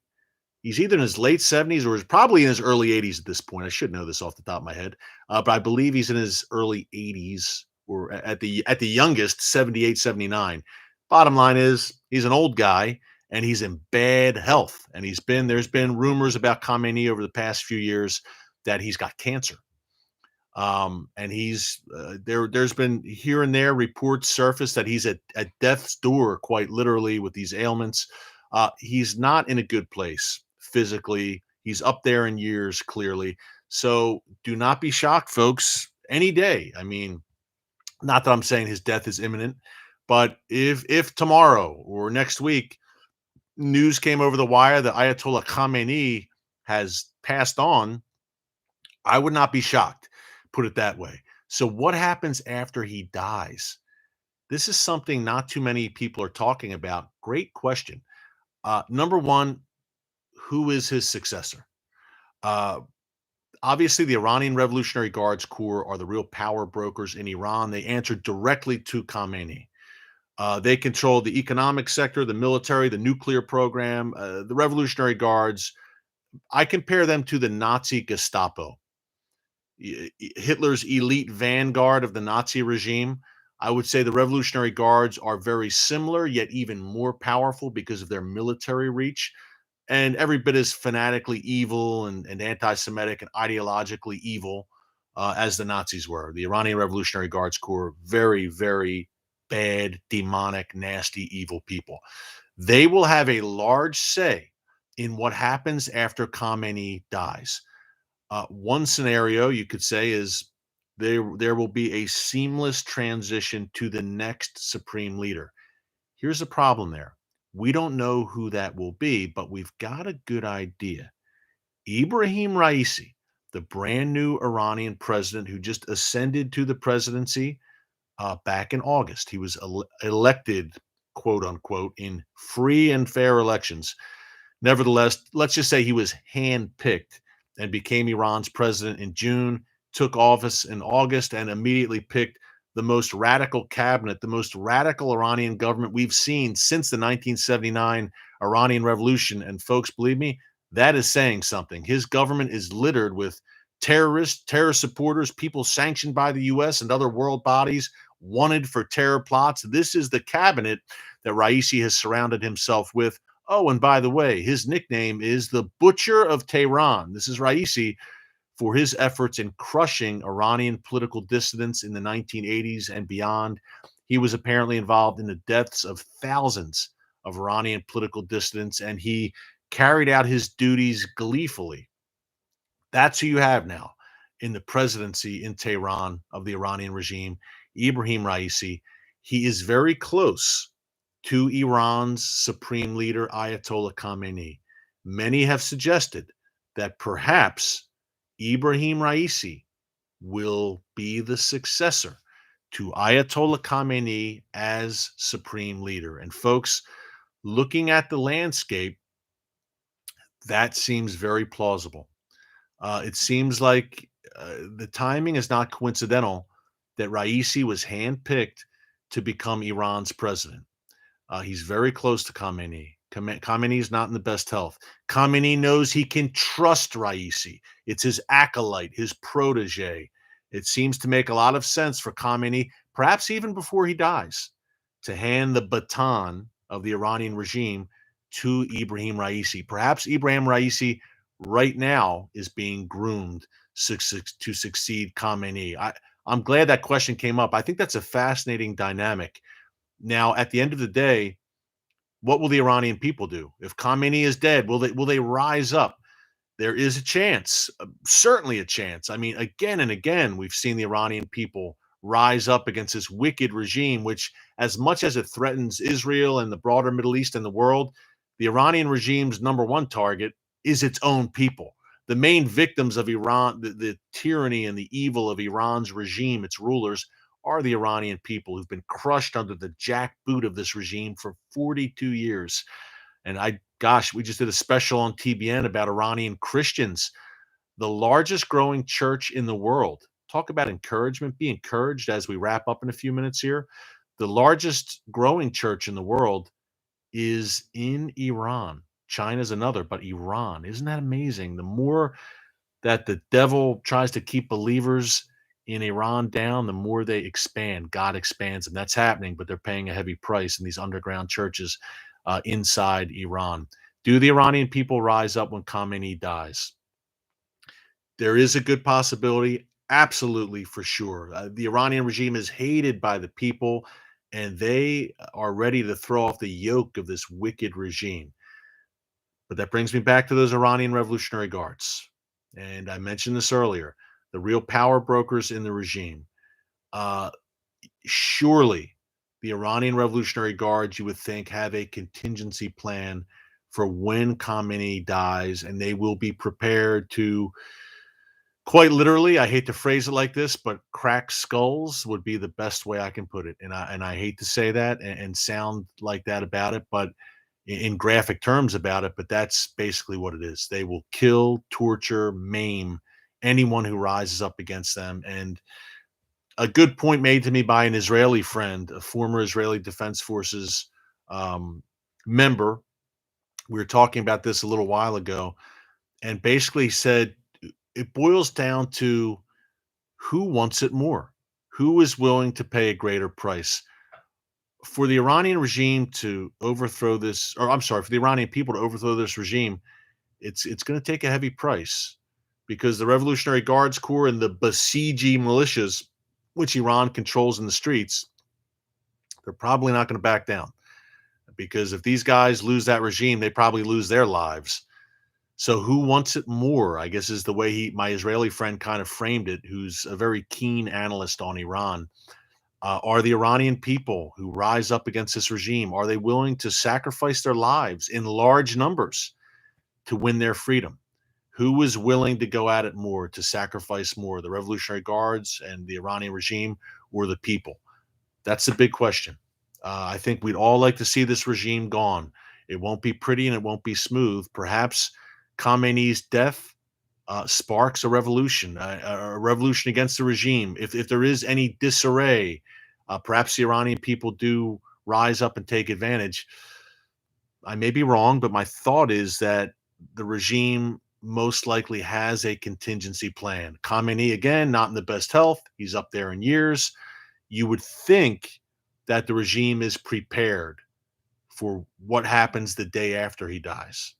He's either in his late 70s or is probably in his early 80s at this point. I should know this off the top of my head, but I believe he's in his early 80s, or at the youngest 78, 79. Bottom line is he's an old guy and he's in bad health. And there's been rumors about Khamenei over the past few years that he's got cancer. And he's there's been here and there reports surface that he's at death's door, quite literally, with these ailments. He's not in a good place physically. He's up there in years, clearly. So do not be shocked, folks. Any day. I mean, not that I'm saying his death is imminent, but if tomorrow or next week news came over the wire that Ayatollah Khamenei has passed on, I would not be shocked. Put it that way. So what happens after he dies? This is something not too many people are talking about. Great question. Number one, who is his successor? Uh, Obviously, the Iranian Revolutionary Guards Corps are the real power brokers in Iran. They answer directly to Khamenei. They control the economic sector, the military, the nuclear program, the Revolutionary Guards. I compare them to the Nazi Gestapo, Hitler's elite vanguard of the Nazi regime. I would say the Revolutionary Guards are very similar, yet even more powerful because of their military reach, and every bit as fanatically evil and anti-Semitic and ideologically evil as the Nazis were. The Iranian Revolutionary Guards Corps, very, very bad, demonic, nasty, evil people. They will have a large say in what happens after Khamenei dies. One scenario you could say is there will be a seamless transition to the next supreme leader. Here's the problem there. We don't know who that will be, but we've got a good idea. Ibrahim Raisi, the brand new Iranian president who just ascended to the presidency back in August. He was elected, quote unquote, in free and fair elections. Nevertheless, let's just say he was handpicked and became Iran's president in June took office in August and immediately picked the most radical cabinet, the most radical Iranian government we've seen since the 1979 Iranian Revolution. And folks, believe me, that is saying something. His government is littered with terrorists, terror supporters, people sanctioned by the US and other world bodies, wanted for terror plots. This is the cabinet that Raisi has surrounded himself with. Oh, and by the way, his nickname is the Butcher of Tehran. This is Raisi for his efforts in crushing Iranian political dissidents in the 1980s and beyond. He was apparently involved in the deaths of thousands of Iranian political dissidents, and he carried out his duties gleefully. That's who you have now in the presidency in Tehran of the Iranian regime, Ibrahim Raisi. He is very close to Iran's supreme leader, Ayatollah Khamenei. Many have suggested that perhaps Ibrahim Raisi will be the successor to Ayatollah Khamenei as supreme leader. And folks, looking at the landscape, that seems very plausible. It seems like the timing is not coincidental that Raisi was handpicked to become Iran's president. He's very close to Khamenei. Khamenei is not in the best health. Khamenei knows he can trust Raisi. It's his acolyte, his protege. It seems to make a lot of sense for Khamenei, perhaps even before he dies, to hand the baton of the Iranian regime to Ibrahim Raisi. Perhaps Ibrahim Raisi right now is being groomed to succeed Khamenei. I'm glad that question came up. I think that's a fascinating dynamic. Now, at the end of the day, what will the Iranian people do? If Khamenei is dead, will they rise up? There is a chance, certainly a chance. I mean, again and again, we've seen the Iranian people rise up against this wicked regime, which, as much as it threatens Israel and the broader Middle East and the world, the Iranian regime's number one target is its own people. The main victims of Iran, the tyranny and the evil of Iran's regime, its rulers, are the Iranian people who've been crushed under the jackboot of this regime for 42 years. And we just did a special on TBN about Iranian Christians, the largest growing church in the world. Talk about encouragement. Be encouraged as we wrap up in a few minutes here. The largest growing church in the world is in Iran. China's another, but Iran. Isn't that amazing? The more that the devil tries to keep believers in Iran down, the more they expand. God expands, and that's happening, but they're paying a heavy price in these underground churches inside Iran. Do the Iranian people rise up when Khamenei dies? There is a good possibility, absolutely, for sure. The Iranian regime is hated by the people, and they are ready to throw off the yoke of this wicked regime. But that brings me back to those Iranian Revolutionary Guards. And I mentioned this earlier, the real power brokers in the regime. Surely the Iranian Revolutionary Guards, you would think, have a contingency plan for when Khamenei dies, and they will be prepared to, quite literally, I hate to phrase it like this, but crack skulls would be the best way I can put it. And I hate to say that and sound like that about it, but in graphic terms about it, but that's basically what it is. They will kill, torture, maim anyone who rises up against them. And a good point made to me by an Israeli friend, a former Israeli Defense Forces member. We were talking about this a little while ago, and basically said it boils down to who wants it more, who is willing to pay a greater price. For the Iranian regime to overthrow this, or I'm sorry, for the Iranian people to overthrow this regime, it's going to take a heavy price, because the Revolutionary Guards Corps and the Basiji militias, which Iran controls in the streets, they're probably not going to back down, because if these guys lose that regime, they probably lose their lives. So who wants it more, I guess, is the way my Israeli friend kind of framed it, who's a very keen analyst on Iran. Are the Iranian people who rise up against this regime, are they willing to sacrifice their lives in large numbers to win their freedom? Who is willing to go at it more, to sacrifice more, the Revolutionary Guards and the Iranian regime, or the people? That's the big question. I think we'd all like to see this regime gone. It won't be pretty and it won't be smooth. Perhaps Khamenei's death sparks a revolution against the regime. If there is any disarray, perhaps the Iranian people do rise up and take advantage. I may be wrong, but my thought is that the regime most likely has a contingency plan. Khamenei, again, not in the best health. He's up there in years. You would think that the regime is prepared for what happens the day after he dies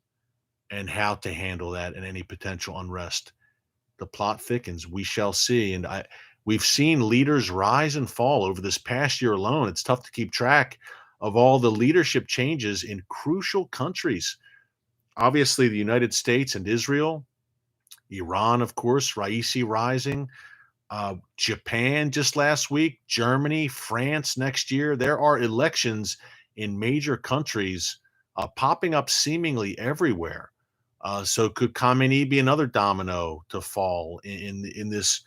and how to handle that and any potential unrest. The plot thickens. We shall see. And we've seen leaders rise and fall over this past year alone. It's tough to keep track of all the leadership changes in crucial countries. Obviously, the United States and Israel, Iran, of course, Raisi rising, Japan just last week, Germany, France next year. There are elections in major countries popping up seemingly everywhere. So could Khamenei be another domino to fall in this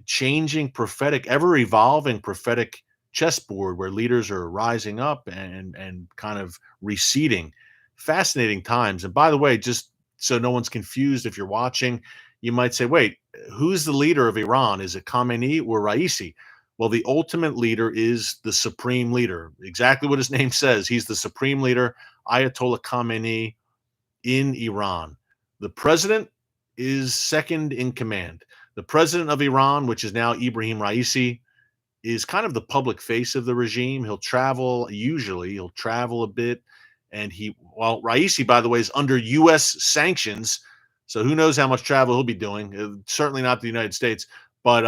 changing prophetic, ever evolving prophetic chessboard where leaders are rising up and kind of receding? Fascinating times. And by the way, just so no one's confused, if you're watching, you might say, wait, who's the leader of Iran? Is it Khamenei or Raisi? Well, the ultimate leader is the supreme leader. Exactly what his name says. He's the supreme leader, Ayatollah Khamenei in Iran. The president is second in command. The president of Iran, which is now Ibrahim Raisi, is kind of the public face of the regime. He'll travel a bit. And Raisi, by the way, is under U.S. sanctions. So who knows how much travel he'll be doing. Certainly not the United States. But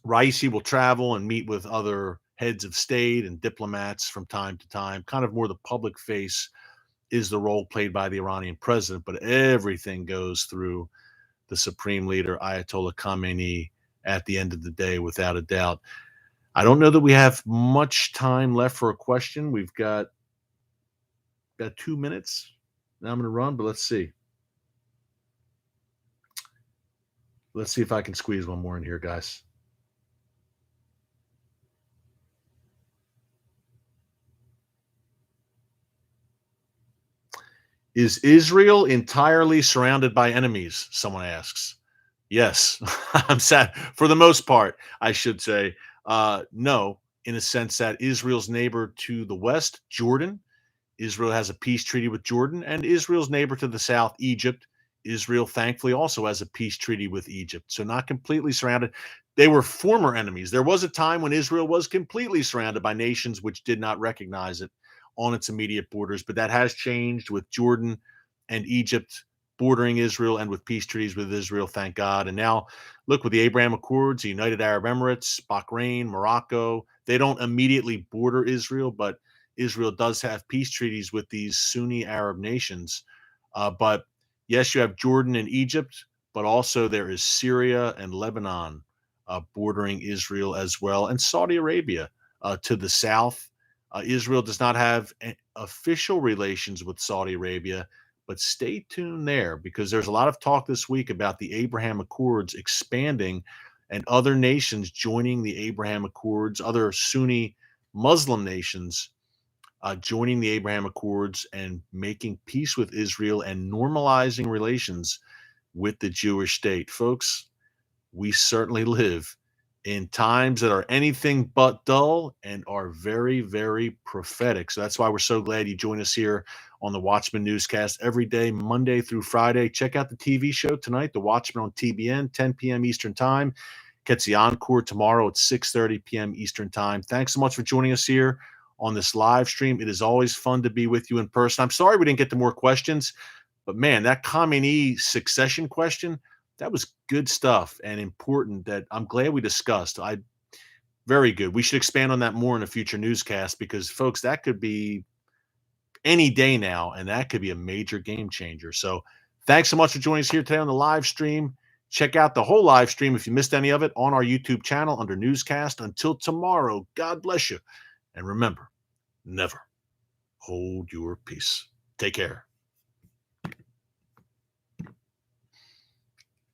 Raisi will travel and meet with other heads of state and diplomats from time to time. Kind of more the public face is the role played by the Iranian president. But everything goes through the supreme leader, Ayatollah Khamenei, at the end of the day, without a doubt. I don't know that we have much time left for a question. We've got 2 minutes. Now I'm going to run, but let's see. Let's see if I can squeeze one more in here, guys. Is Israel entirely surrounded by enemies? Someone asks. Yes, I'm sad. For the most part, I should say. No, in a sense that Israel's neighbor to the west, Jordan, Israel has a peace treaty with Jordan, and Israel's neighbor to the south, Egypt. Israel, thankfully, also has a peace treaty with Egypt. So not completely surrounded. They were former enemies. There was a time when Israel was completely surrounded by nations which did not recognize it on its immediate borders, but that has changed with Jordan and Egypt bordering Israel and with peace treaties with Israel, thank God. And now, look, with the Abraham Accords, the United Arab Emirates, Bahrain, Morocco, they don't immediately border Israel, but Israel does have peace treaties with these Sunni Arab nations. But yes, you have Jordan and Egypt, but also there is Syria and Lebanon bordering Israel as well, and Saudi Arabia to the south. Israel does not have official relations with Saudi Arabia, but stay tuned there because there's a lot of talk this week about the Abraham Accords expanding and other nations joining the Abraham Accords, other Sunni Muslim nations joining the Abraham Accords and making peace with Israel and normalizing relations with the Jewish state. Folks, we certainly live in times that are anything but dull and are very, very prophetic. So that's why we're so glad you join us here on the Watchman Newscast every day, Monday through Friday. Check out the TV show tonight, The Watchman on TBN, 10 p.m. Eastern Time. Catch the encore tomorrow at 6:30 p.m. Eastern Time. Thanks so much for joining us here on this live stream. It is always fun to be with you in person. I'm sorry we didn't get to more questions, but man, that Khamenei succession question, that was good stuff and important that I'm glad we discussed. Very good. We should expand on that more in a future newscast because, folks, that could be any day now, and that could be a major game changer. So thanks so much for joining us here today on the live stream. Check out the whole live stream if you missed any of it on our YouTube channel under Newscast. Until tomorrow, God bless you. And remember, never hold your peace. Take care.